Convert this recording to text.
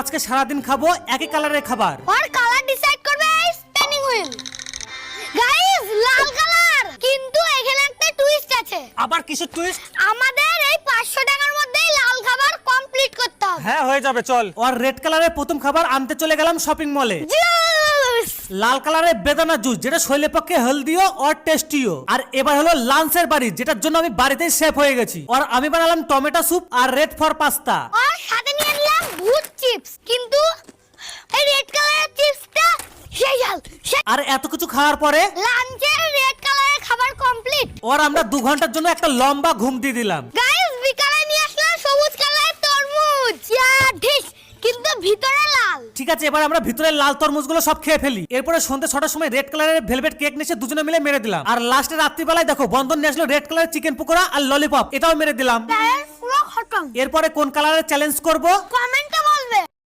আজকে সারাদিন খাবো একই কালারের খাবার। আর কালার ডিসাইড করবে স্পিনিং হুইল। গাইস লাল কালার, কিন্তু এখানে একটা টুইস্ট আছে। আবার কিছু টুইস্ট? আমাদের এই 500 টাকার মধ্যেই লাল খাবার কমপ্লিট করতে হবে। হ্যাঁ হয়ে যাবে, চল। আর রেড কালারের প্রথম খাবার আনতে চলে গেলাম শপিং মলে। জুস। লাল কালারের বেদানা জুস, যেটা শরীরের পক্ষে হেলদিও আর টেস্টিও। আর এবার হলো লাঞ্চের বাড়ি, যেটার জন্য আমি বাড়িতেই শেফ হয়ে গেছি। আর আমি বানালাম টমেটো স্যুপ আর রেড ফর পাস্তা। আর সাথে নিয়ে নিলাম ভুট চিপস, কিন্তু এই রেড কালারের চিপসটা সেই ঝাল। আর এত কিছু খাওয়ার পরে লাঞ্চের রেড কালারের খাবার কমপ্লিট। আর আমরা 2 ঘন্টার জন্য একটা লম্বা ঘুম দিয়ে দিলাম। গাইস বিকালে নিয়ে আসলাম সবুজ কালারের তরমুজ, ঢিস, কিন্তু ভিতরে লাল। ঠিক আছে, এবার আমরা ভিতরের লাল তরমুজগুলো সব খেয়ে ফেলি। এরপরে সন্ধ্যে 6টার সময় রেড কালারের ভেলভেট কেক নিয়ে দুজনে মিলে মেরে দিলাম। আর লাস্টে রাত্রিবেলায় দেখো বন্ধন নিয়ে আসলো রেড কালারের চিকেন পকোড়া আর ললিপপ, এটাও মেরে দিলাম। পুরো খতম। এরপরে কোন কালারের চ্যালেঞ্জ করব কমেন্টে বলবে।